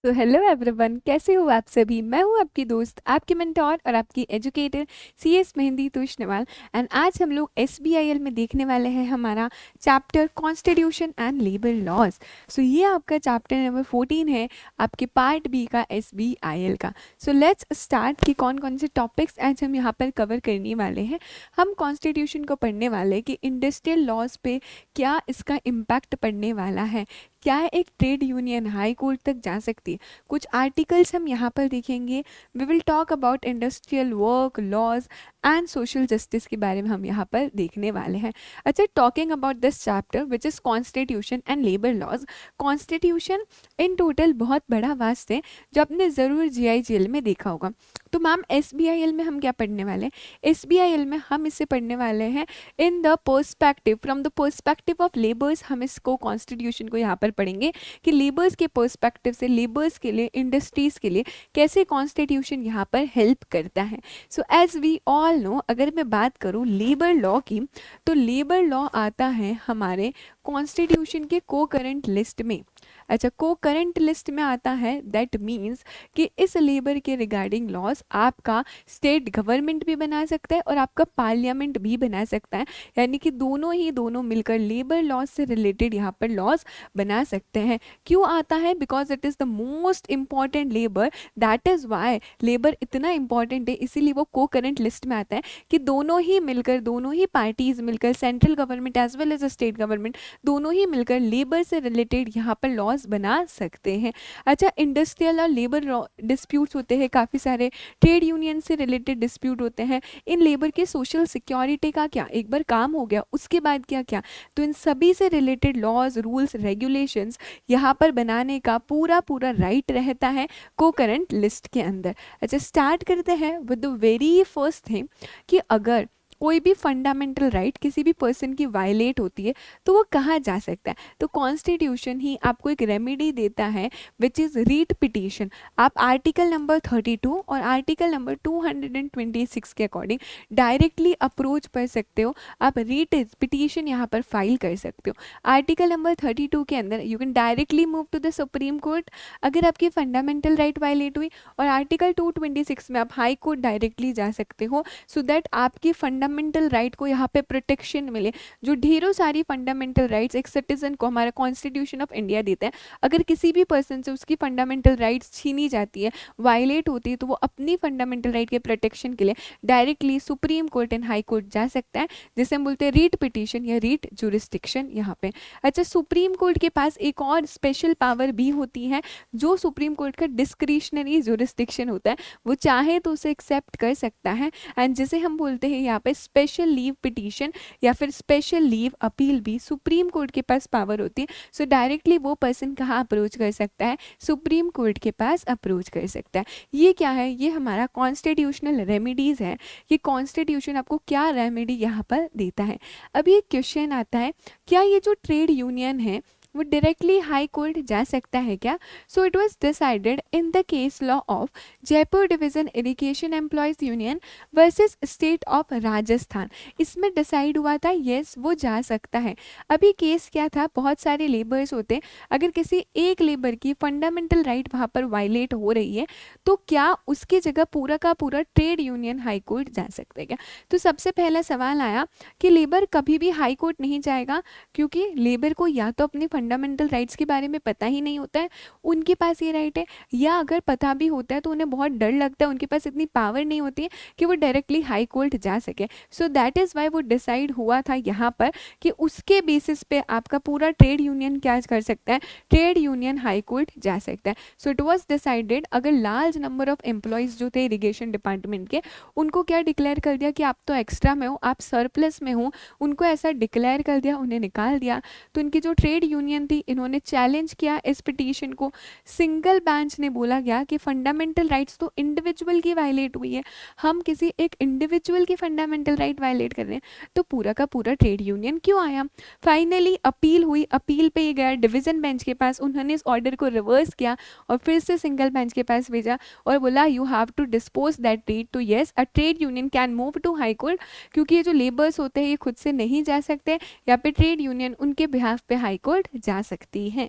तो hello everyone, कैसे हो आप सभी। मैं हूं आपकी दोस्त, आपकी मेंटोर और आपकी educator CS Mehndi Tushnwal. And आज हम लोग SBIL में देखने वाले हैं हमारा chapter constitution and labour laws. So ये आपका चैप्टर नंबर 14 है, आपके पार्ट बी का SBIL का। सो लेट्स स्टार्ट कि कौन कौन से टॉपिक्स आज हम यहाँ पर कवर करने वाले हैं। हम कॉन्स्टिट्यूशन को पढ़ने वाले हैं कि इंडस्ट्रियल लॉज पे क्या इसका इम्पैक्ट पड़ने वाला है, क्या एक ट्रेड यूनियन हाई कोर्ट तक जा सकती है। कुछ आर्टिकल्स हम यहाँ पर देखेंगे। We will talk about industrial work laws and social justice के बारे में हम यहाँ पर देखने वाले हैं। अच्छा, talking about this chapter which is constitution and labour laws. Constitution in total बहुत बड़ा वास्ट है, जो आपने ज़रूर GIGL में देखा होगा। तो मैम SBIL में हम क्या पढ़ने वाले हैं? SBIL में हम इसे पढ़ने वाले हैं in the perspective, from the perspective of labours. हम इसको कॉन्स्टिट्यूशन को यहाँ पर पढ़ेंगे कि लेबर्स के पर्सपेक्टिव से, लेबर्स के लिए, इंडस्ट्रीज के लिए कैसे कॉन्स्टिट्यूशन यहाँ पर हेल्प करता है। So as we all know, अगर मैं बात करूँ लेबर लॉ की, तो लेबर लॉ आता है हमारे कॉन्स्टिट्यूशन के को करंट लिस्ट में। अच्छा, को करंट लिस्ट में आता है, दैट मीन्स कि इस लेबर के रिगार्डिंग लॉज आपका स्टेट गवर्नमेंट भी बना सकता है और आपका पार्लियामेंट भी बना सकता है। यानी कि दोनों मिलकर लेबर लॉज से रिलेटेड यहाँ पर लॉज बना सकते हैं। क्यों आता है? Because it is the most important labour, that is why labour इतना इंपॉर्टेंट है, इसीलिए वो को करंट लिस्ट में आता है कि दोनों ही मिलकर, दोनों ही पार्टीज मिलकर, central government as well as state government, दोनों ही मिलकर लेबर से रिलेटेड यहाँ पर लॉज बना सकते हैं। अच्छा, इंडस्ट्रियल और लेबर डिस्प्यूट्स होते हैं काफ़ी सारे, ट्रेड यूनियन से रिलेटेड डिस्प्यूट होते हैं। इन लेबर के सोशल सिक्योरिटी का क्या, एक बार काम हो गया उसके बाद क्या क्या, तो इन सभी से रिलेटेड लॉज, रूल्स, रेगुलेशंस यहाँ पर बनाने का पूरा पूरा राइट रहता है को करंट लिस्ट के अंदर। अच्छा, स्टार्ट करते हैं with the very first thing कि अगर कोई भी फंडामेंटल राइट किसी भी पर्सन की वायलेट होती है तो वो कहाँ जा सकता है। तो कॉन्स्टिट्यूशन ही आपको एक रेमेडी देता है विच इज़ रीट पिटीशन। आप आर्टिकल नंबर 32 और आर्टिकल नंबर 226 के अकॉर्डिंग डायरेक्टली अप्रोच कर सकते हो। आप रीट पिटीशन यहाँ पर फाइल कर सकते हो। आर्टिकल नंबर 32 के अंदर you can directly move to the supreme court अगर आपकी फंडामेंटल राइट वायलेट हुई, और आर्टिकल 226 में आप हाई कोर्ट डायरेक्टली जा सकते हो, सो दैट आपकी फंडामेंटल राइट को यहाँ पे प्रोटेक्शन मिले। जो ढेरों सारी फंडामेंटल राइट्स एक सिटीजन को हमारा कॉन्स्टिट्यूशन ऑफ इंडिया देता है, अगर किसी भी पर्सन से उसकी फंडामेंटल राइट्स छीनी जाती है, वायलेट होती है, तो वो अपनी फंडामेंटल राइट के प्रोटेक्शन के लिए directly supreme court and high court जा सकता है, जिसे हम बोलते हैं रीट पिटीशन या रीट जुरिस्डिक्शन यहाँ पे। अच्छा, सुप्रीम कोर्ट के पास एक और स्पेशल पावर भी होती है, जो सुप्रीम कोर्ट का डिस्क्रिशनरी जुरिस्डिक्शन होता है। वो चाहे तो उसे एक्सेप्ट कर सकता है, एंड जिसे हम बोलते हैं यहाँ पे स्पेशल लीव पिटीशन या फिर स्पेशल लीव अपील भी सुप्रीम कोर्ट के पास पावर होती है। सो डायरेक्टली वो पर्सन कहाँ अप्रोच कर सकता है? सुप्रीम कोर्ट के पास अप्रोच कर सकता है। ये क्या है? ये हमारा कॉन्स्टिट्यूशनल रेमेडीज है कि कॉन्स्टिट्यूशन आपको क्या रेमेडी यहाँ पर देता है। अब ये क्वेश्चन आता है, क्या ये जो ट्रेड यूनियन है वो डायरेक्टली हाई कोर्ट जा सकता है क्या? So it was decided in the case law of Jaipur division irrigation employees union versus state of Rajasthan. इसमें डिसाइड हुआ था यस वो जा सकता है। अभी केस क्या था, बहुत सारे लेबर्स होते हैं, अगर किसी एक लेबर की फंडामेंटल राइट वहाँ पर वायलेट हो रही है तो क्या उसकी जगह पूरा का पूरा ट्रेड यूनियन हाई कोर्ट जा सकते हैं क्या? तो सबसे पहला सवाल आया कि लेबर कभी भी हाई कोर्ट नहीं जाएगा, क्योंकि लेबर को या तो अपनी फंडामेंटल राइट्स के बारे में पता ही नहीं होता है, उनके पास ये राइट है, या अगर पता भी होता है तो उन्हें बहुत डर लगता है, उनके पास इतनी पावर नहीं होती है कि वो डायरेक्टली हाई कोर्ट जा सके। सो दैट इज़ वाई वो डिसाइड हुआ था यहाँ पर कि उसके बेसिस पे आपका पूरा ट्रेड यूनियन क्या कर सकता है, ट्रेड यूनियन हाई कोर्ट जा सकता है। सो इट वॉज डिसाइडेड, अगर लार्ज नंबर ऑफ एम्प्लॉयज़ जो थे इरीगेशन डिपार्टमेंट के, उनको क्या डिक्लेयर कर दिया कि आप तो एक्स्ट्रा में हो, आप सरप्लस में हो, उनको ऐसा डिक्लेयर कर दिया, उन्हें निकाल दिया, तो इनकी जो ट्रेड यूनियन थी इन्होंने चैलेंज किया इस पिटीशन को। सिंगल बेंच ने बोला गया कि फंडामेंटल राइट्स तो इंडिविजुअल की वायलेट हुई है, हम किसी एक इंडिविजुअल की फंडामेंटल राइट वायलेट कर रहे हैं, तो पूरा का पूरा ट्रेड यूनियन क्यों आया। फाइनली अपील हुई, अपील पे ये गया डिवीजन बेंच के पास, उन्होंने इस ऑर्डर को रिवर्स किया और फिर से सिंगल बेंच के पास भेजा और बोला you have to dispose that trade, तो yes a trade union can move to high court, क्योंकि ये जो लेबर्स होते हैं ये खुद से नहीं जा सकते, या पे ट्रेड यूनियन उनके बिहाफ पे हाई कोर्ट जा सकती है।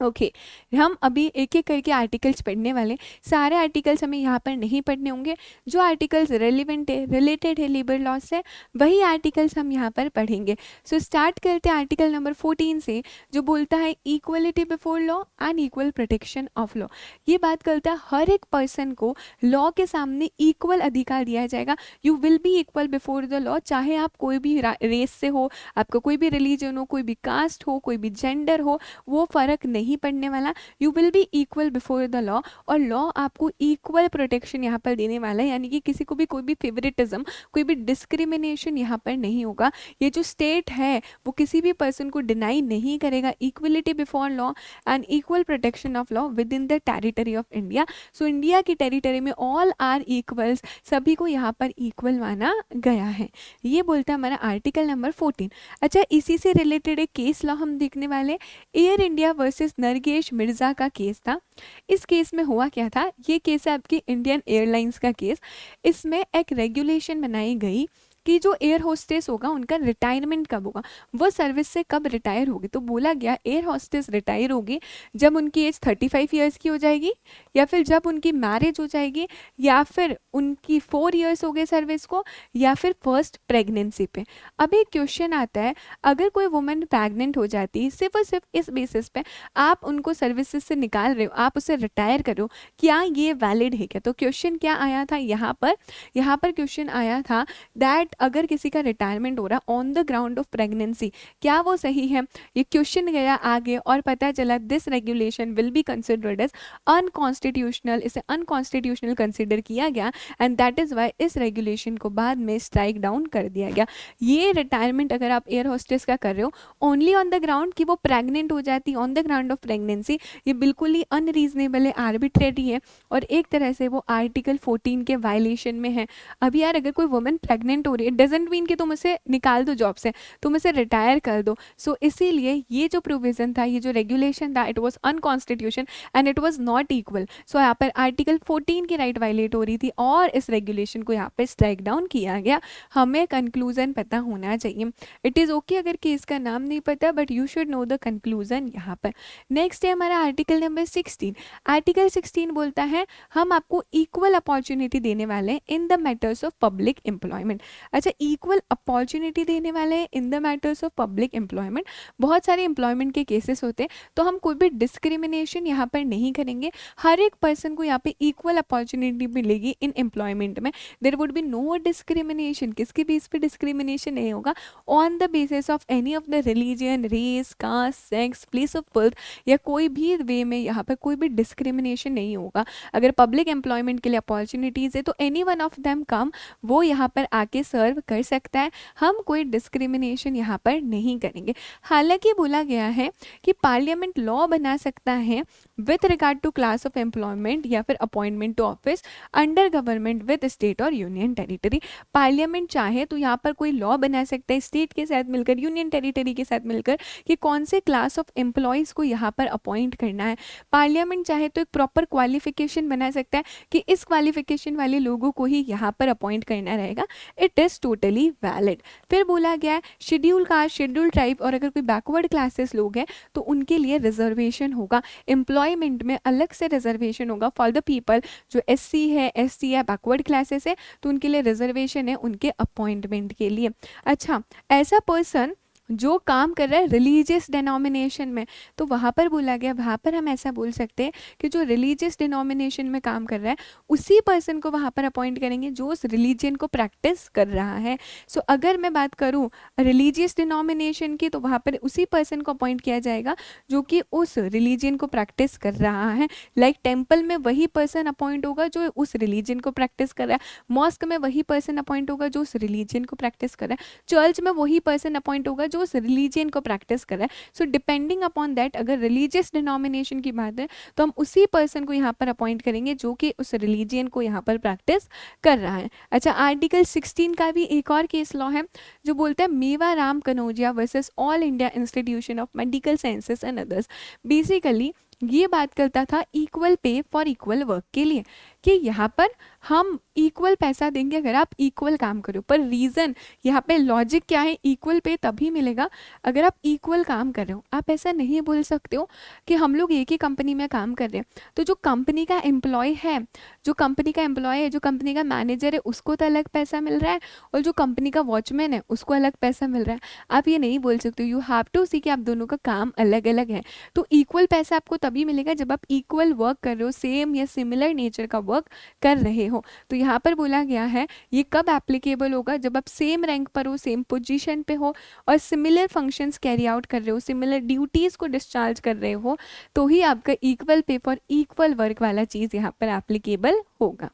ओके हम अभी एक एक करके आर्टिकल्स पढ़ने वाले। सारे आर्टिकल्स हमें यहाँ पर नहीं पढ़ने होंगे, जो आर्टिकल्स रेलिवेंट है, रिलेटेड है लेबर लॉ से, वही आर्टिकल्स हम यहाँ पर पढ़ेंगे। सो स्टार्ट करते हैं आर्टिकल नंबर 14 से, जो बोलता है equality before law and equal protection of law. ये बात करता है हर एक पर्सन को लॉ के सामने इक्वल अधिकार दिया जाएगा। You will be equal before the law, चाहे आप कोई भी रेस से हो, आपका कोई भी रिलीजन हो, कोई भी कास्ट हो, कोई भी जेंडर हो, वो फर्क नहीं पड़ने वाला। You will be equal before the law, और लॉ आपको इक्वल प्रोटेक्शन यहाँ पर देने वाला है, यानी कि किसी को भी कोई भी फेवरेटिज्म, कोई भी डिस्क्रिमिनेशन यहाँ पर नहीं होगा। ये जो स्टेट है वो किसी भी पर्सन को डिनाई नहीं करेगा equality before law and equal protection of law with in the territory of India. So India की टेरिटरी में ऑल आर इक्वल्स, सभी को यहाँ पर इक्वल माना गया है। ये बोलता है हमारा आर्टिकल नंबर 14। अच्छा, इसी से रिलेटेड एक केस लॉ हम देखने वाले। एयर इंडिया वर्सेस नरगेश मिर्जा का केस था। इस केस में हुआ क्या था, ये केस है आपकी इंडियन एयरलाइंस का केस। इसमें एक रेगुलेशन बनाई गई कि जो एयर होस्टेस होगा उनका रिटायरमेंट कब होगा, वो सर्विस से कब रिटायर होगी। तो बोला गया एयर होस्टेस रिटायर होगी जब उनकी एज 35 ईयर्स की हो जाएगी, या फिर जब उनकी मैरिज हो जाएगी, या फिर उनकी 4 ईयर्स हो गए सर्विस को, या फिर फर्स्ट प्रेगनेंसी पे। अब एक क्वेश्चन आता है, अगर कोई वुमेन प्रेग्नेंट हो जाती है, सिर्फ और सिर्फ इस बेसिस पे आप उनको सर्विसेज से निकाल रहे हो, आप उसे रिटायर करो, क्या ये वैलिड है क्या। तो क्वेश्चन क्या आया था यहाँ पर क्वेश्चन आया था दैट अगर किसी का रिटायरमेंट हो रहा on the ground of pregnancy, क्या वो सही है। ये क्वेश्चन गया आगे और पता चला this regulation will be considered as unconstitutional, इसे अनकॉन्स्टिट्यूशनल कंसिडर किया गया, एंड दैट इज वाई इस रेगुलेशन को बाद में स्ट्राइक डाउन कर दिया गया। ये रिटायरमेंट अगर आप एयर होस्टेस का कर रहे हो ओनली ऑन द ग्राउंड कि वो प्रेग्नेंट हो जाती on the ground of pregnancy, ये बिल्कुल ही अनरीजनेबल है, आर्बिट्रेरी है, और एक तरह से वो आर्टिकल 14 के वायलेशन में है। अभी यार अगर कोई वुमेन प्रेग्नेंट हो रही है डजेंट मीन कि तुम उसे निकाल दो जॉब से, तुम उसे रिटायर कर दो। सो इसीलिए ये जो प्रोविजन था, ये जो रेगुलेशन था, it was unconstitution and it was not equal. So यहाँ पर आर्टिकल 14 की राइट वायलेट हो रही थी और इस रेगुलेशन को यहाँ पर स्ट्राइक डाउन किया गया। हमें कंक्लूजन पता होना चाहिए। इट इज़ ओके अगर केस का नाम नहीं पता, but you should know the conclusion यहाँ पर। नेक्स्ट है हमारा आर्टिकल नंबर 16। आर्टिकल 16 बोलता है हम आपको इक्वल अपॉर्चुनिटी देने वाले हैं in the matters of public employment. अच्छा, इक्वल अपॉर्चुनिटी देने वाले हैं in the matters of public employment. बहुत सारे एम्प्लॉयमेंट के केसेस होते हैं, तो हम कोई भी डिस्क्रिमिनेशन यहाँ पर नहीं करेंगे। हर एक पर्सन को यहाँ पे इक्वल अपॉर्चुनिटी मिलेगी इन एम्प्लॉयमेंट में। There would be no discrimination, किसके बेस पे डिस्क्रिमिनेशन नहीं होगा, on the basis of any of the religion, race, caste, sex, place of birth, या कोई भी वे में यहाँ पर कोई भी डिस्क्रिमिनेशन नहीं होगा। अगर पब्लिक एम्प्लॉयमेंट के लिए अपॉर्चुनिटीज़ है तो any one of them come, वो यहाँ पर आके सर्व कर सकता है। हम कोई डिस्क्रिमिनेशन यहाँ पर नहीं करेंगे। हालांकि बोला गया है कि पार्लियामेंट लॉ बना सकता है with regard to class of employment या फिर appointment to office under government with state और यूनियन टेरिटरी। पार्लियामेंट चाहे तो यहाँ पर कोई लॉ बना सकता है स्टेट के साथ मिलकर, यूनियन टेरिटरी के साथ मिलकर, कि कौन से क्लास ऑफ एम्प्लॉयज़ को यहाँ पर अपॉइंट करना है। पार्लियामेंट चाहे तो एक प्रॉपर क्वालिफिकेशन बना सकता है कि इस क्वालिफिकेशन वाले लोगों को ही यहाँ पर अपॉइंट करना रहेगा। It is totally valid. फिर बोला गया है शेड्यूल कास्ट, शेड्यूल ट्राइब और अगर कोई बैकवर्ड क्लासेस लोग हैं तो उनके लिए रिजर्वेशन होगा। एम्प्लॉयमेंट में अलग से रिजर्वेशन होगा फॉर द पीपल जो SC है, ST है, बैकवर्ड क्लासेस है, तो उनके लिए रिजर्वेशन है उनके अपॉइंटमेंट के लिए। अच्छा, ऐसा पर्सन जो काम कर रहा है रिलीजियस डिनोमिनेशन में, तो वहाँ पर बोला गया, वहाँ पर हम ऐसा बोल सकते हैं कि जो रिलीजियस डिनोमिनेशन में काम कर रहा है उसी पर्सन को वहाँ पर अपॉइंट करेंगे जो उस रिलीजन को प्रैक्टिस कर रहा है। सो अगर मैं बात करूँ रिलीजियस डिनोमिनेशन की, तो वहाँ पर उसी पर्सन को अपॉइंट किया जाएगा जो कि उस रिलीजन को प्रैक्टिस कर रहा है। लाइक टेम्पल में वही पर्सन अपॉइंट होगा जो उस रिलीजन को प्रैक्टिस कर रहा है, मॉस्क में वही पर्सन अपॉइंट होगा जो उस रिलीजन को प्रैक्टिस कर रहा है, चर्च में वही पर्सन अपॉइंट होगा जो उस रिलीजन को प्रैक्टिस कर रहा है। सो डिपेंडिंग अपॉन दैट, अगर रिलीजियस डिनोमिनेशन की बात है तो हम उसी पर्सन को यहाँ पर अपॉइंट करेंगे जो कि उस रिलीजन को यहाँ पर प्रैक्टिस कर रहा है। अच्छा, आर्टिकल 16 का भी एक और केस लॉ है जो बोलता है Mewa Ram Kanaujia versus All India institution of medical sciences and others. Basically ये बात करता था equal pay for equal work के लिए कि यहाँ पर हम इक्वल पैसा देंगे अगर आप इक्वल काम करो। पर रीज़न यहाँ पे लॉजिक क्या है, इक्वल पे तभी मिलेगा अगर आप इक्वल काम कर रहे हो। आप ऐसा नहीं बोल सकते हो कि हम लोग एक ही कंपनी में काम कर रहे हैं तो जो कंपनी का एम्प्लॉय है, जो कंपनी का एम्प्लॉय है, जो कंपनी का मैनेजर है, उसको तो अलग पैसा मिल रहा है और जो कंपनी का वॉचमैन है उसको अलग पैसा मिल रहा है। आप ये नहीं बोल सकते। यू हैव टू सी कि आप दोनों का काम अलग अलग है। तो इक्वल पैसा आपको तभी मिलेगा जब आप इक्वल वर्क कर रहे हो, सेम या सिमिलर नेचर का वर्क कर रहे हो। तो यहाँ पर बोला गया है ये कब एप्लीकेबल होगा, जब आप सेम रैंक पर हो, सेम पोजीशन पे हो और सिमिलर फंक्शंस कैरी आउट कर रहे हो, सिमिलर ड्यूटीज़ को डिस्चार्ज कर रहे हो, तो ही आपका equal pay for equal work वाला चीज़ यहाँ पर एप्लीकेबल होगा।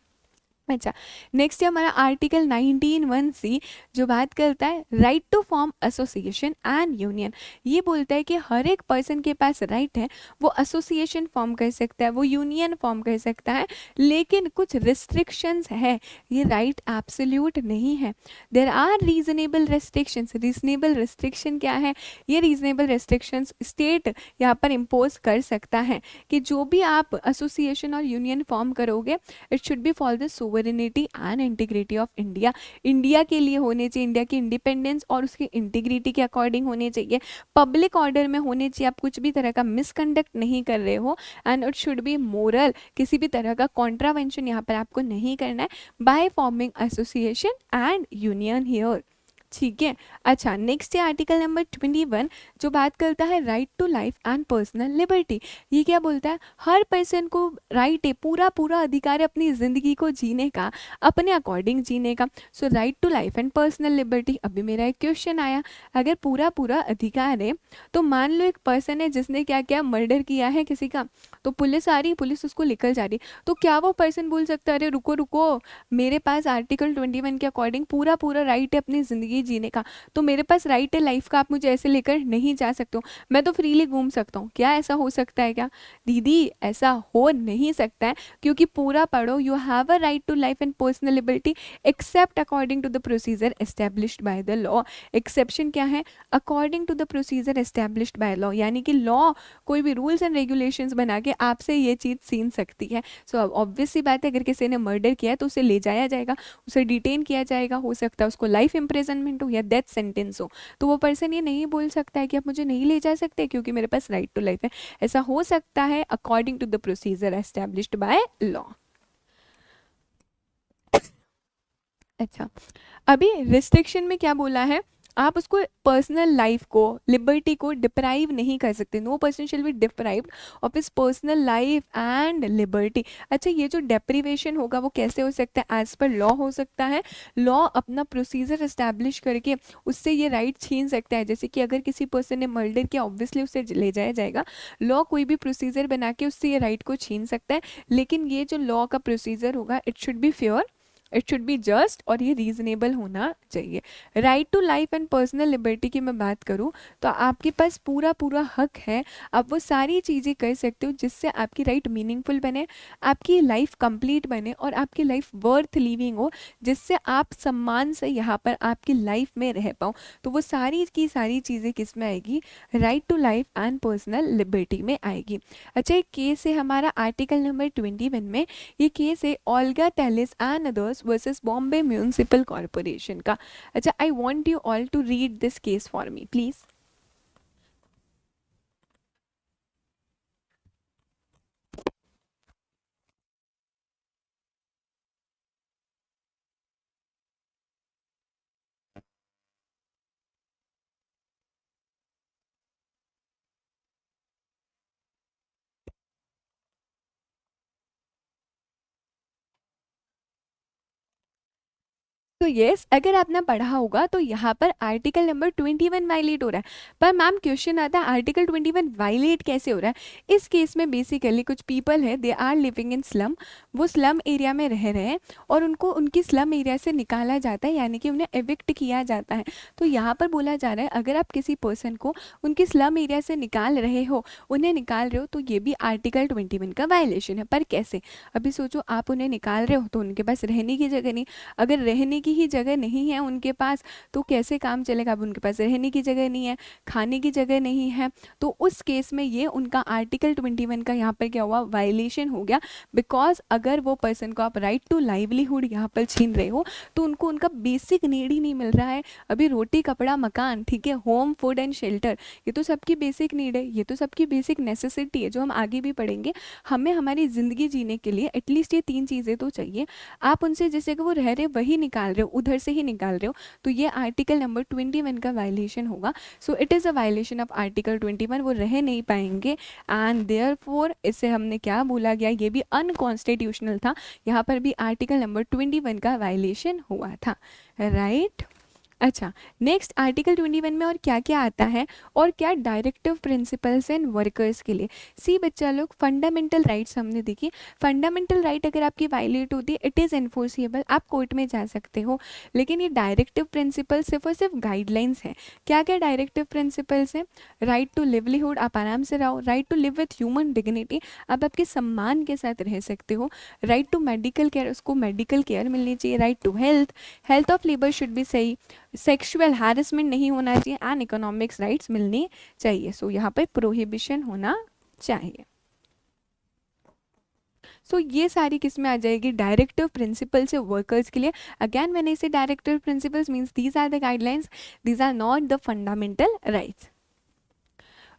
अच्छा, नेक्स्ट है हमारा आर्टिकल 19(1)(c) जो बात करता है right to form association and union. ये बोलता है कि हर एक पर्सन के पास राइट है, वो एसोसिएशन फॉर्म कर सकता है, वो यूनियन फॉर्म कर सकता है, लेकिन कुछ रिस्ट्रिक्शंस है। ये राइट एब्सोल्यूट नहीं है। There are reasonable restrictions. Reasonable restriction क्या है? ये रीजनेबल रिस्ट्रिक्शंस स्टेट यहाँ पर इम्पोज कर सकता है कि जो भी आप एसोसिएशन और यूनियन फॉर्म करोगे it should B for the sovereignty and integrity of India. India के लिए होने चाहिए, इंडिया की इंडिपेंडेंस और उसकी इंटीग्रिटी के अकॉर्डिंग होने चाहिए, पब्लिक ऑर्डर में होने चाहिए, आप कुछ भी तरह का मिसकंडक्ट नहीं कर रहे हो, and it should B moral. किसी भी तरह का कॉन्ट्रावेंशन यहाँ पर आपको नहीं करना है by forming association and union here. ठीक है। अच्छा, नेक्स्ट है आर्टिकल नंबर 21 जो बात करता है right to life and personal liberty. ये क्या बोलता है? हर पर्सन को राइट है, पूरा पूरा अधिकार है अपनी ज़िंदगी को जीने का, अपने अकॉर्डिंग जीने का। So right to life and personal liberty. अभी मेरा एक क्वेश्चन आया, अगर पूरा पूरा अधिकार है तो मान लो एक पर्सन है जिसने क्या किया, मर्डर किया है किसी का, तो पुलिस आ रही, पुलिस उसको लेकर जा रही, तो क्या वो पर्सन बोल सकता है अरे रुको रुको, मेरे पास आर्टिकल 21 के अकॉर्डिंग पूरा पूरा राइट है अपनी ज़िंदगी जीने का, तो मेरे पास राइट है लाइफ का, आप मुझे ऐसे लेकर नहीं जा सकते हो, मैं तो फ्रीली घूम सकता हूँ? क्या ऐसा हो सकता है क्या? दीदी ऐसा हो नहीं सकता है, क्योंकि पूरा पढ़ो, you have a right to life and personal liberty except according to the procedure established by the law. Exception क्या है? According to the procedure established by law, यानी कि लॉ कोई भी रूल्स एंड रेगुलेशंस बना के आपसे ये चीज़ छीन सकती है। सो ऑब्वियस सी बात है, अगर किसी ने मर्डर किया है तो उसे ले जाया जाएगा, उसे डिटेन किया जाएगा, हो सकता है उसको लाइफ इम्प्रिजनमेंट हो या डेथ सेंटेंस हो, तो वो पर्सन ये नहीं बोल सकता है कि आप मुझे नहीं ले जा सकते क्योंकि मेरे पास राइट टू लाइफ है। ऐसा हो सकता है according to the procedure established by law. अच्छा, अभी रिस्ट्रिक्शन में क्या बोला है? आप उसको पर्सनल लाइफ को, लिबर्टी को डिप्राइव नहीं कर सकते। No person shall be deprived of his personal life and liberty. अच्छा, ये जो डेप्रीवेशन होगा वो कैसे हो सकता है? एज पर लॉ हो सकता है। लॉ अपना प्रोसीजर इस्टेब्लिश करके उससे ये राइट छीन सकता है। जैसे कि अगर किसी पर्सन ने मर्डर किया, ऑब्वियसली उसे ले जाया जाएगा, लॉ कोई भी प्रोसीजर बना के उससे ये राइट को छीन सकता है, लेकिन ये जो लॉ का प्रोसीजर होगा it should be fair, it should be just और ये रीजनेबल होना चाहिए। Right to life and personal liberty की मैं बात करूँ तो आपके पास पूरा पूरा हक है, आप वो सारी चीज़ें कर सकते हो जिससे आपकी राइट मीनिंगफुल बने, आपकी लाइफ कंप्लीट बने और आपकी लाइफ वर्थ लिविंग हो, जिससे आप सम्मान से यहाँ पर आपकी लाइफ में रह पाओ। तो वो सारी की सारी चीज़ें किस में आएगी? Right to life and personal liberty में आएगी। अच्छा, एक केस है हमारा आर्टिकल नंबर 21 में, ये केस है Olga Tellis and others versus Bombay municipal corporation का। अच्छा, I want you all to read this case for me please. तो यस, अगर आपने पढ़ा होगा तो यहाँ पर आर्टिकल नंबर 21 वायलेट हो रहा है। पर मैम क्वेश्चन आता है आर्टिकल 21 वायलेट कैसे हो रहा है? इस केस में बेसिकली कुछ पीपल है, they are living in slum, वो स्लम एरिया में रह रहे हैं और उनको उनकी स्लम एरिया से निकाला जाता है, यानी कि उन्हें एविक्ट किया जाता है। तो यहाँ पर बोला जा रहा है अगर आप किसी पर्सन को उनकी स्लम एरिया से निकाल रहे हो, उन्हें निकाल रहे हो, तो ये भी आर्टिकल 21 का वायलेशन है। पर कैसे? अभी सोचो, आप उन्हें निकाल रहे हो तो उनके पास रहने की जगह नहीं, अगर रहने की की ही जगह नहीं है उनके पास, तो कैसे काम चलेगा। अब उनके पास रहने की जगह नहीं है, खाने की जगह नहीं है, तो उस केस में ये उनका आर्टिकल 21 का यहाँ पर क्या हुआ, वायलेशन हो गया। बिकॉज अगर वो पर्सन को आप राइट टू लाइवलीहुड यहाँ पर छीन रहे हो तो उनको उनका बेसिक नीड ही नहीं मिल रहा है। अभी रोटी कपड़ा मकान, ठीक है, होम फूड एंड शेल्टर, ये तो सबकी बेसिक नीड है, ये तो सबकी बेसिक नेसेसिटी है जो हम आगे भी पढ़ेंगे। हमें हमारी ज़िंदगी जीने के लिए एटलीस्ट ये 3 चीज़ें तो चाहिए। आप उनसे जैसे कि वो रह रहे वही निकाल रहे हो, उधर से ही निकाल रहे हो, तो ये आर्टिकल नंबर 21 का वायलेशन होगा। So it is a violation of article 21, वो रह नहीं पाएंगे एंड देयरफॉर इसे हमने क्या बोला गया, ये भी अनकॉन्स्टिट्यूशनल था। यहाँ पर भी आर्टिकल नंबर 21 का वायलेशन हुआ था, राइट। अच्छा, नेक्स्ट आर्टिकल 21 में और क्या क्या आता है और क्या डायरेक्टिव प्रिंसिपल्स एंड वर्कर्स के लिए। सी बच्चा लोग, फंडामेंटल राइट्स हमने देखी। फंडामेंटल राइट अगर आपकी वायलेट होती है इट इज़ एनफोर्सिएबल, आप कोर्ट में जा सकते हो। लेकिन ये डायरेक्टिव प्रिंसिपल सिर्फ और सिर्फ गाइडलाइंस है। क्या क्या डायरेक्टिव प्रिंसिपल्स हैं, राइट टू लिवलीहुड, आप आराम से रहो। Right to live with human dignity, आप आपके सम्मान के साथ रह सकते हो। राइट टू मेडिकल केयर, उसको मेडिकल केयर मिलनी चाहिए। Right to health, health of labour should be सही। सेक्सुअल हैरेसमेंट नहीं होना चाहिए एंड इकोनॉमिक्स राइट्स मिलनी चाहिए। सो यहाँ पे प्रोहिबिशन होना चाहिए। सो ये सारी किस में आ जाएगी, डायरेक्टिव प्रिंसिपल से वर्कर्स के लिए। अगेन मैंने इसे directive principles means these are the guidelines, these are not the fundamental rights.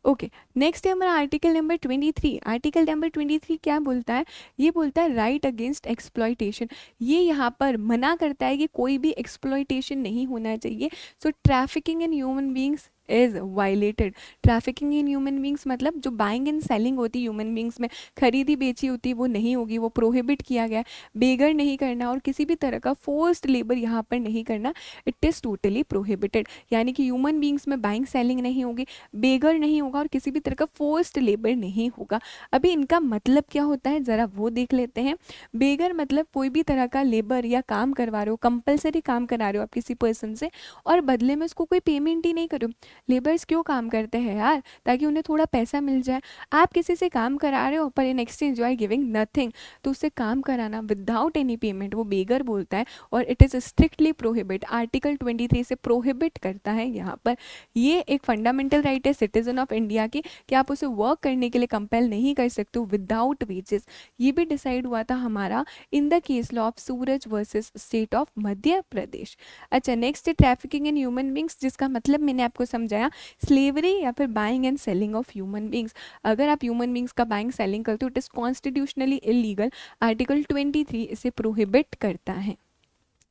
Okay, next है हमारा आर्टिकल नंबर 23। आर्टिकल नंबर 23 क्या बोलता है, ये बोलता है राइट अगेंस्ट एक्सप्लॉयटेशन। ये यहाँ पर मना करता है कि कोई भी एक्सप्लॉयटेशन नहीं होना चाहिए। So trafficking in human beings is violated. Trafficking in human beings मतलब जो बाइंग एंड सेलिंग होती है ह्यूमन बींग्स में, खरीदी बेची होती है, वो नहीं होगी, वो प्रोहिबिट किया गया है। बेगर नहीं करना और किसी भी तरह का फोर्स्ड लेबर यहाँ पर नहीं करना, इट इज़ टोटली प्रोहिबिटेड। यानी कि ह्यूमन बींग्स में बाइंग सेलिंग नहीं होगी, बेगर नहीं होगा और किसी भी तरह का फोर्स्ड लेबर नहीं होगा। अभी इनका मतलब क्या होता है ज़रा वो देख लेते हैं। बेगर मतलब कोई भी तरह का लेबर या काम करवा रहे हो, कंपलसरी काम करा रहे हो आप किसी पर्सन से और बदले में उसको कोई पेमेंट ही नहीं करो। लेबर्स क्यों काम करते हैं यार, ताकि उन्हें थोड़ा पैसा मिल जाए। आप किसी से काम करा रहे हो पर in exchange you are giving nothing, तो उससे काम कराना विदाउट एनी पेमेंट वो बेगर बोलता है और it is strictly prohibit. Article 23 से प्रोहिबिट करता है यहाँ पर। ये एक फंडामेंटल राइट है सिटीजन ऑफ इंडिया की कि आप उसे वर्क करने के लिए कंपेल नहीं कर सकते हो विदाउट वेजेस। ये भी डिसाइड हुआ था हमारा in the case law of Suraj versus state of Madhya Pradesh. अच्छा, नेक्स्ट है ट्रैफिकिंग इन ह्यूमन बींग्स, जिसका मतलब मैंने आपको समझाया, स्लेवरी या फिर buying and selling of human beings. अगर आप ह्यूमन बींग्स का बाइंग सेलिंग करते हो it is constitutionally illegal. Article 23 इसे प्रोहिबिट करता है।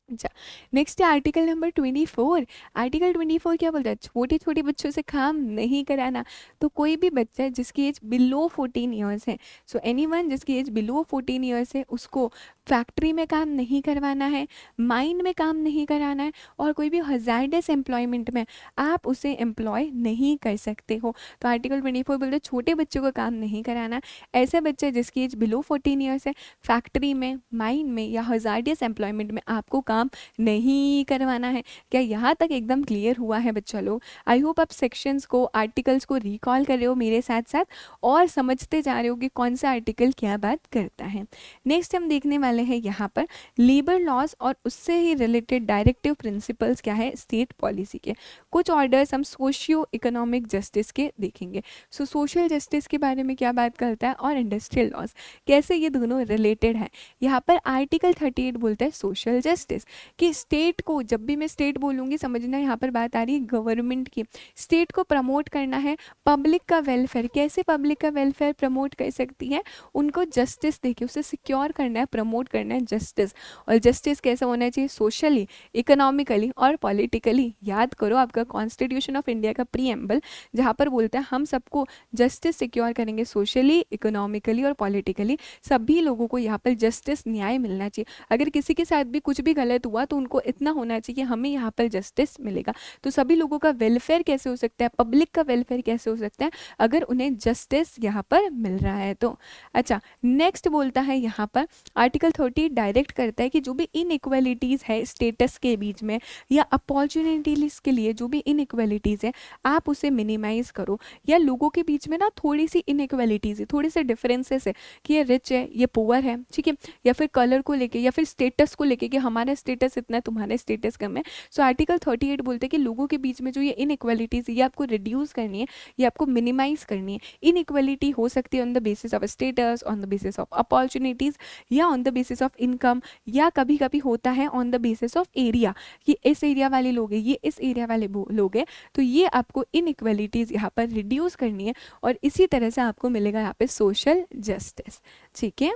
अच्छा, नेक्स्ट है आर्टिकल नंबर 24। आर्टिकल 24 क्या बोलता है, छोटे छोटे बच्चों से काम नहीं कराना। तो कोई भी बच्चा जिसकी एज बिलो 14 ईयर्स है, सो एनीवन जिसकी एज बिलो 14 ईयर्स है उसको फैक्ट्री में काम नहीं करवाना है, माइन में काम नहीं कराना है और कोई भी हजार्डस एम्प्लॉयमेंट में आप उसे एम्प्लॉय नहीं कर सकते हो। तो आर्टिकल 24 बोलते हैं छोटे बच्चों को काम नहीं कराना। ऐसे बच्चे जिसकी एज बिलो 14 ईयर्स है फैक्ट्री में, माइन में या हजार्डस एम्प्लॉयमेंट में आपको काम नहीं करवाना है। क्या यहाँ तक एकदम क्लियर हुआ है बच्चा लोग? आई होप आप सेक्शंस को, आर्टिकल्स को रिकॉल कर रहे हो मेरे साथ साथ और समझते जा रहे हो कि कौन सा आर्टिकल क्या बात करता है। नेक्स्ट हम देखने वाले हैं यहाँ पर लेबर लॉज और उससे ही रिलेटेड डायरेक्टिव प्रिंसिपल्स क्या है स्टेट पॉलिसी के। कुछ ऑर्डर्स हम सोशियो इकोनॉमिक जस्टिस के देखेंगे। सो सोशल जस्टिस के बारे में क्या बात करता है और इंडस्ट्रियल लॉज कैसे ये दोनों रिलेटेड है। यहाँ पर आर्टिकल 38 बोलता है सोशल जस्टिस कि स्टेट को, जब भी मैं स्टेट बोलूँगी समझना यहाँ पर बात आ रही है गवर्नमेंट की, स्टेट को प्रमोट करना है पब्लिक का वेलफेयर। कैसे पब्लिक का वेलफेयर प्रमोट कर सकती है, उनको जस्टिस देके उसे सिक्योर करना है, प्रमोट करना है जस्टिस। और जस्टिस कैसा होना चाहिए, सोशली, इकोनॉमिकली और पॉलिटिकली। याद करो आपका कॉन्स्टिट्यूशन ऑफ इंडिया का प्रीएम्बल जहाँ पर बोलता है हम सबको जस्टिस सिक्योर करेंगे, सोशली, इकोनॉमिकली और पॉलिटिकली। सभी लोगों को यहाँ पर जस्टिस, न्याय मिलना चाहिए। अगर किसी के साथ भी कुछ भी गलत हुआ तो उनको इतना होना चाहिए कि हमें यहाँ पर जस्टिस मिलेगा। तो सभी लोगों का वेलफेयर कैसे हो सकता है, पब्लिक का वेलफेयर कैसे हो सकता है, अगर उन्हें जस्टिस यहाँ पर मिल रहा है तो। अच्छा, नेक्स्ट बोलता है यहाँ पर आर्टिकल 30 डायरेक्ट करता है कि जो भी इनइक्वालिटीज़ है स्टेटस के बीच में या अपॉर्चुनिटीज के लिए जो भी इनइक्वालिटीज़ है आप उसे मिनिमाइज करो, या लोगों के बीच में ना थोड़ी सी इनइक्वालिटीज़ है, थोड़े से डिफरेंसेस है कि ये रिच है ये पुअर है, ठीक है, या फिर कलर को लेके या फिर स्टेटस को लेके कि हमारा स्टेटस इतना है तुम्हारा स्टेटस कम है। सो आर्टिकल 38 बोलते हैं कि लोगों के बीच में जो ये इनइक्वालिटीज़ ये आपको रिड्यूस करनी है, ये आपको मिनिमाइज करनी है। इनइक्वालिटी हो सकती है on the basis of status, on the basis of opportunities, या on the basis of income, या कभी कभी होता है on the basis of area कि इस एरिया वाले लोग हैं ये इस एरिया वाले लोग हैं। तो ये आपको इनइक्वालिटीज़ यहाँ पर रिड्यूस करनी है और इसी तरह से आपको मिलेगा यहाँ पे सोशल जस्टिस, ठीक है।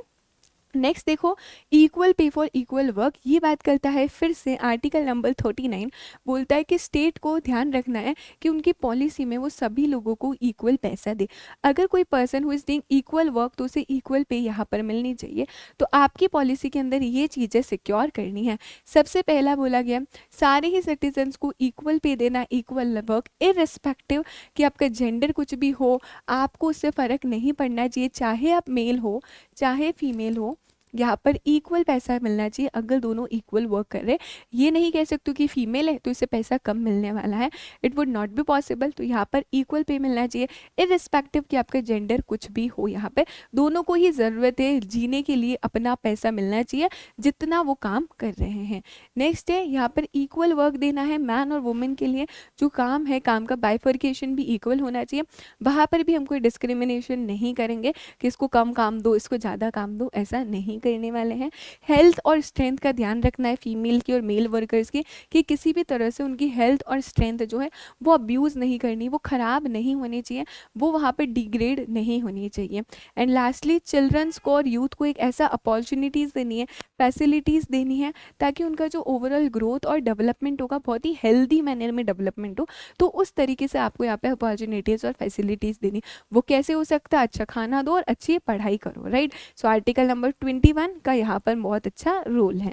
नेक्स्ट देखो, equal pay for equal work, ये बात करता है फिर से आर्टिकल नंबर 39 बोलता है कि स्टेट को ध्यान रखना है कि उनकी पॉलिसी में वो सभी लोगों को इक्वल पैसा दे। अगर कोई person who is doing equal work तो उसे इक्वल पे यहाँ पर मिलनी चाहिए। तो आपकी पॉलिसी के अंदर ये चीज़ें सिक्योर करनी है। सबसे पहला बोला गया सारे ही सिटीजन्स को इक्वल पे देना, इक्वल वर्क, इररिस्पेक्टिव कि आपका जेंडर कुछ भी हो आपको उससे फ़र्क नहीं पड़ना चाहिए, चाहे आप मेल हो चाहे फीमेल हो, यहाँ पर इक्वल पैसा मिलना चाहिए अगर दोनों इक्वल वर्क कर रहे। ये नहीं कह सकते कि फीमेल है तो इससे पैसा कम मिलने वाला है, it would not be possible. तो यहाँ पर इक्वल पे मिलना चाहिए इररिस्पेक्टिव कि आपका जेंडर कुछ भी हो, यहाँ पे दोनों को ही ज़रूरत है जीने के लिए, अपना पैसा मिलना चाहिए जितना वो काम कर रहे हैं। नेक्स्ट है यहाँ पर इक्वल वर्क देना है मैन और वुमेन के लिए, जो काम है काम का बाइफर्केशन भी इक्वल होना चाहिए। वहाँ पर भी हम कोई डिस्क्रिमिनेशन नहीं करेंगे कि इसको कम काम दो इसको ज़्यादा काम दो, ऐसा नहीं करने वाले हैं। हेल्थ और स्ट्रेंथ का ध्यान रखना है फीमेल की और मेल वर्कर्स की कि किसी भी तरह से उनकी हेल्थ और स्ट्रेंथ जो है वो अब्यूज़ नहीं करनी, वो ख़राब नहीं होनी चाहिए, वो वहाँ पे डिग्रेड नहीं होनी चाहिए। एंड लास्टली चिल्ड्रंस को और यूथ को एक ऐसा अपॉर्चुनिटीज़ देनी है, फैसिलिटीज़ देनी है ताकि उनका जो ओवरऑल ग्रोथ और डेवलपमेंट होगा बहुत ही हेल्दी मैनर में डेवलपमेंट हो। तो उस तरीके से आपको यहाँ पे अपॉर्चुनिटीज़ और फैसिलिटीज़ देनी। वो कैसे हो सकता है? अच्छा खाना दो और अच्छी पढ़ाई करो, राइट। सो आर्टिकल नंबर 21 का यहाँ पर बहुत अच्छा रोल है।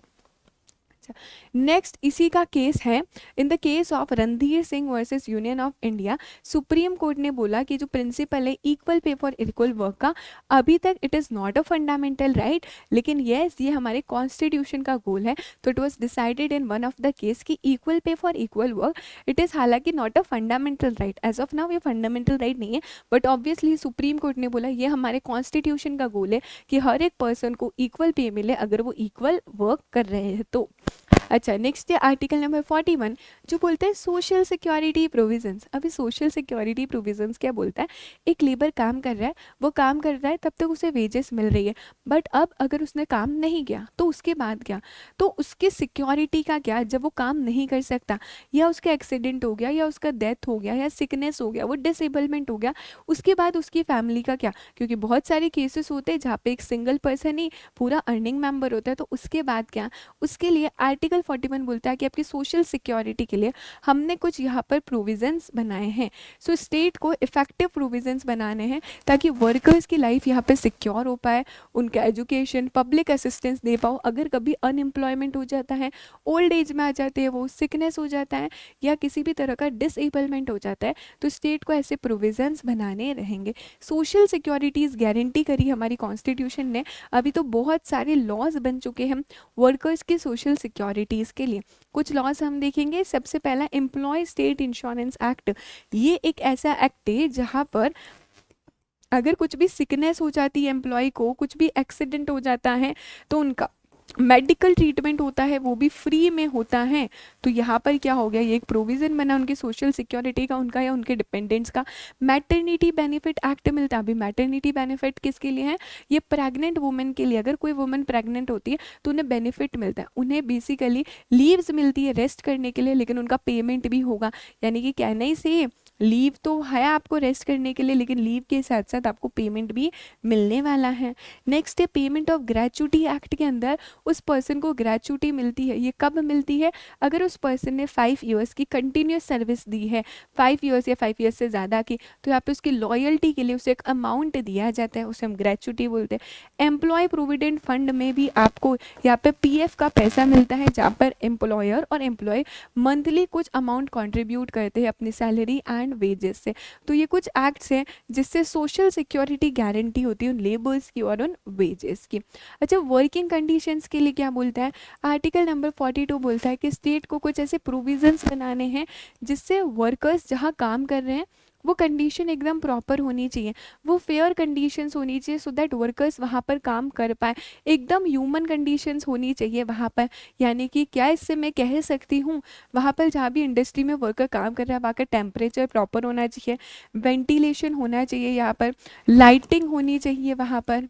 नेक्स्ट इसी का केस है, इन the case of Randhir Singh versus union of India, supreme court ने बोला कि जो प्रिंसिपल है equal pay for equal work का, अभी तक it is not a fundamental right, लेकिन येस ये हमारे कॉन्स्टिट्यूशन का गोल है। तो it was decided in one of the case कि equal pay for equal work it is हालांकि not a fundamental right, as of now ये fundamental right नहीं है, बट ऑब्वियसली सुप्रीम कोर्ट ने बोला ये हमारे कॉन्स्टिट्यूशन का गोल है कि हर एक पर्सन को इक्वल पे मिले अगर वो इक्वल वर्क कर रहे हैं तो। अच्छा नेक्स्ट है आर्टिकल नंबर 41 जो बोलते हैं सोशल सिक्योरिटी प्रोविजंस। अभी सोशल सिक्योरिटी प्रोविजंस क्या बोलता है, एक लेबर काम कर रहा है, वो काम कर रहा है तब तक उसे वेजेस मिल रही है, बट अब अगर उसने काम नहीं किया तो उसके बाद क्या, तो उसके सिक्योरिटी का क्या, जब वो काम नहीं कर सकता या उसका एक्सीडेंट हो गया या उसका डेथ हो गया या सिकनेस हो गया, वो डिसेबलमेंट हो गया, उसके बाद उसकी फैमिली का क्या, क्योंकि बहुत सारे केसेस होते हैं जहाँ पे एक सिंगल पर्सन ही पूरा अर्निंग मेंबर होता है, तो उसके बाद क्या, उसके लिए आर्टिकल 41 बोलता है कि आपकी सोशल सिक्योरिटी के लिए हमने कुछ यहाँ पर प्रोविजंस बनाए हैं। सो स्टेट को इफेक्टिव प्रोविजंस बनाने हैं ताकि वर्कर्स की लाइफ यहाँ पे सिक्योर हो पाए, उनका एजुकेशन पब्लिक असिस्टेंस दे पाओ, अगर कभी अनएम्प्लॉयमेंट हो जाता है, ओल्ड एज में आ जाते हैं, वो सिकनेस हो जाता है या किसी भी तरह का डिसेबलमेंट हो जाता है, तो स्टेट को ऐसे प्रोविजंस बनाने रहेंगे। सोशल सिक्योरिटीज़ गारंटी करी हमारी कॉन्स्टिट्यूशन ने, अभी तो बहुत सारे लॉज बन चुके हैं वर्कर्स की सोशल सिक्योरिटीज़ के लिए। कुछ लॉज हम देखेंगे, सबसे पहला एम्प्लॉय स्टेट इंश्योरेंस एक्ट, ये एक ऐसा एक्ट है जहाँ पर अगर कुछ भी सिकनेस हो जाती है एम्प्लॉय को, कुछ भी एक्सीडेंट हो जाता है तो उनका मेडिकल ट्रीटमेंट होता है वो भी फ्री में होता है। तो यहाँ पर क्या हो गया, ये एक प्रोविज़न बना उनकी सोशल सिक्योरिटी का, उनका या उनके डिपेंडेंट्स का। मैटरनिटी बेनिफिट एक्ट मिलता है। अभी मैटरनिटी बेनिफिट किसके लिए है, ये प्रेग्नेंट वुमेन के लिए, अगर कोई वुमेन प्रेग्नेंट होती है तो उन्हें बेनिफिट मिलता है, उन्हें बेसिकली लीव्स मिलती है रेस्ट करने के लिए, लेकिन उनका पेमेंट भी होगा। यानी कि कहना ही से लीव तो है आपको रेस्ट करने के लिए, लेकिन लीव के साथ साथ आपको पेमेंट भी मिलने वाला है। नेक्स्ट है पेमेंट ऑफ ग्रेचुटी एक्ट के अंदर उस पर्सन को ग्रेचुटी मिलती है। ये कब मिलती है, अगर उस पर्सन ने 5 ईयर्स की कंटिन्यूस सर्विस दी है, 5 ईयर्स या 5 ईयर्स से ज़्यादा की, तो यहाँ पे उसकी लॉयल्टी के लिए उसे एक अमाउंट दिया जाता है, उसे हम ग्रेचुटी बोलते हैं। एम्प्लॉय प्रोविडेंट फंड में भी आपको यहाँ पे PF का पैसा मिलता है, जहाँ पर एम्प्लॉयर और एम्प्लॉय मंथली कुछ अमाउंट कॉन्ट्रीब्यूट करते हैं अपनी सैलरी एंड वेजेस से। तो ये कुछ एक्ट्स हैं जिससे सोशल सिक्योरिटी गारंटी होती है उन लेबर्स की और उन वेजेस की। अच्छा, वर्किंग कंडीशंस के लिए क्या बोलता है, आर्टिकल नंबर 42 बोलता है कि स्टेट को कुछ ऐसे प्रोविजंस बनाने हैं जिससे वर्कर्स जहाँ काम कर रहे हैं वो कंडीशन एकदम प्रॉपर होनी चाहिए, वो फेयर कंडीशंस होनी चाहिए, सो दैट वर्कर्स वहाँ पर काम कर पाए, एकदम ह्यूमन कंडीशंस होनी चाहिए वहाँ पर। यानी कि क्या इससे मैं कह सकती हूँ, वहाँ पर जहाँ भी इंडस्ट्री में वर्कर काम कर रहा है वहाँ का टेम्परेचर प्रॉपर होना चाहिए, वेंटिलेशन होना चाहिए, यहाँ पर लाइटिंग होनी चाहिए वहाँ पर,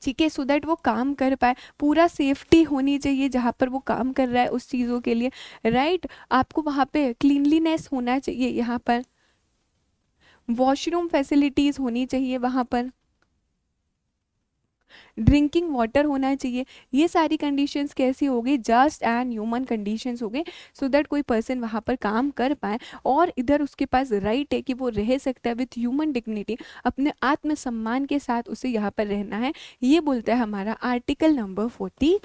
ठीक है, सो दैट वो काम कर पाए, पूरा सेफ्टी होनी चाहिए जहाँ पर वो काम कर रहा है उस चीज़ों के लिए, राइट। आपको वहाँ पे क्लीनलीनेस होना चाहिए, यहाँ पर वॉशरूम फैसिलिटीज़ होनी चाहिए वहाँ पर, ड्रिंकिंग वाटर होना चाहिए। ये सारी कंडीशंस कैसी हो गई, जस्ट एंड ह्यूमन कंडीशंस हो गए, सो दैट कोई पर्सन वहाँ पर काम कर पाए और इधर उसके पास राइट है कि वो रह सकता है विथ ह्यूमन डिग्निटी, अपने आत्मसम्मान के साथ उसे यहाँ पर रहना है। ये बोलता है हमारा आर्टिकल नंबर 42,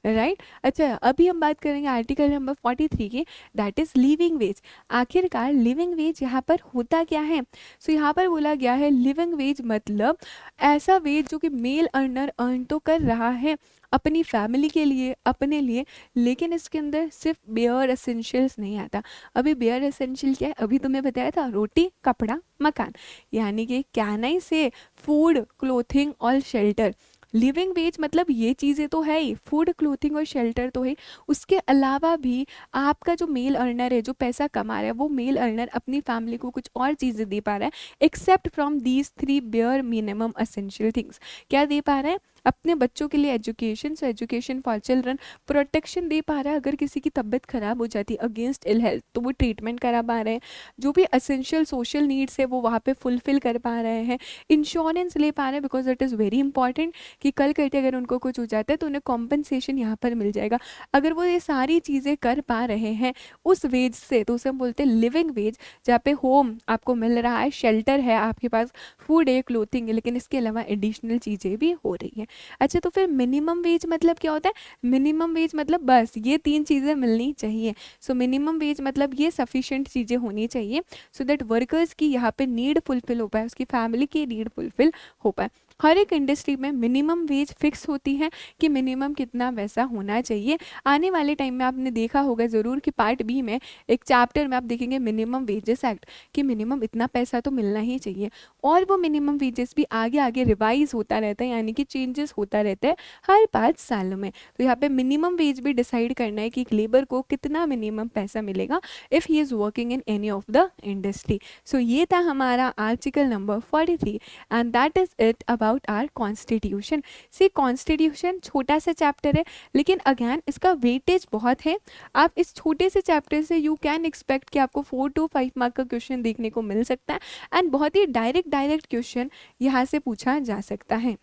राइट। अच्छा, अभी हम बात करेंगे आर्टिकल नंबर 43 की, दैट इज लिविंग वेज। आखिरकार लिविंग वेज यहाँ पर होता क्या है, सो यहाँ पर बोला गया है लिविंग वेज मतलब ऐसा वेज जो कि मेल अर्नर अर्न तो कर रहा है अपनी फैमिली के लिए, अपने लिए, लेकिन इसके अंदर सिर्फ बेयर एसेंशियल्स नहीं आता। अभी बेयर एसेंशियल क्या है, अभी तुम्हें बताया था, रोटी कपड़ा मकान, यानी कि कैन आई से फूड क्लोथिंग और शेल्टर। लिविंग वेज मतलब ये चीज़ें तो है ही, फूड क्लोथिंग और शेल्टर तो है, उसके अलावा भी आपका जो मेल अर्नर है, जो पैसा कमा रहा है, वो मेल अर्नर अपनी फैमिली को कुछ और चीज़ें दे पा रहा है except from these 3 bare minimum essential things. क्या दे पा रहा है, अपने बच्चों के लिए education, so education for children, protection दे पा रहा है अगर किसी की तबीयत खराब हो जाती है अगेंस्ट इल हेल्थ तो वो ट्रीटमेंट करा पा रहे हैं, जो भी असेंशियल सोशल नीड्स है वो वहाँ पे फुलफिल कर पा रहे हैं, इंश्योरेंस ले पा रहे हैं because it is very important कि कल करके अगर उनको कुछ हो जाता है तो उन्हें कॉम्पनसेशन यहाँ पर मिल जाएगा। अगर वो ये सारी चीज़ें कर पा रहे हैं उस वेज से तो उसे हम बोलते हैं लिविंग वेज, जहाँ पे होम आपको मिल रहा है, शेल्टर है आपके पास, फूड है, क्लोथिंग है, लेकिन इसके अलावा एडिशनल चीज़ें भी हो रही हैं। अच्छा, तो फिर मिनिमम वेज मतलब क्या होता है, मिनिमम वेज मतलब बस ये 3 चीज़ें मिलनी चाहिए। सो मिनिमम वेज मतलब ये सफिशिएंट चीज़ें होनी चाहिए सो दैट वर्कर्स की यहाँ पे नीड फुलफिल हो पाए, उसकी फैमिली की नीड फुलफिल हो पाए। हर एक इंडस्ट्री में मिनिमम वेज फिक्स होती है कि मिनिमम कितना वैसा होना चाहिए। आने वाले टाइम में आपने देखा होगा ज़रूर कि पार्ट बी में एक चैप्टर में आप देखेंगे मिनिमम वेजेस एक्ट कि मिनिमम इतना पैसा तो मिलना ही चाहिए, और वो मिनिमम वेजेस भी आगे आगे रिवाइज होता रहता है, यानी कि चेंजेस होता रहता है हर 5 सालों में। तो यहाँ पे मिनिमम वेज भी डिसाइड करना है कि एक लेबर को कितना मिनिमम पैसा मिलेगा if he is working in any of the industry. So ये था हमारा article number 43 and that is it about our constitution. See constitution छोटा सा चैप्टर है लेकिन अगेन इसका वेटेज बहुत है। आप इस छोटे से चैप्टर से यू कैन एक्सपेक्ट कि आपको 4 to 5 मार्क का क्वेश्चन देखने को मिल सकता है एंड बहुत ही डायरेक्ट क्वेश्चन यहाँ से पूछा जा सकता है।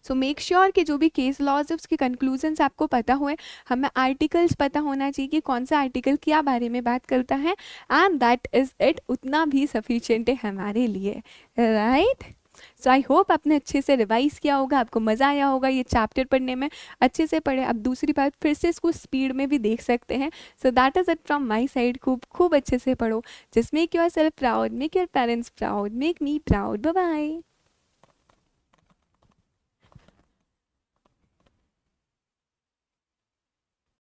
सो मेक श्योर कि जो भी केस लॉज है उसके कंक्लूजन्स आपको पता हुए, हमें आर्टिकल्स पता होना चाहिए कि कौन सा आर्टिकल क्या बारे में बात करता है एंड दैट इज़ इट, उतना भी सफिशिएंट है हमारे लिए, राइट। सो आई होप आपने अच्छे से रिवाइज किया होगा, आपको मज़ा आया होगा ये चैप्टर पढ़ने में, अच्छे से पढ़े। अब दूसरी बात फिर से इसको स्पीड में भी देख सकते हैं। So that is it from my side, खूब अच्छे से पढ़ो। Just make yourself proud, make your parents proud, make me proud. Bye bye.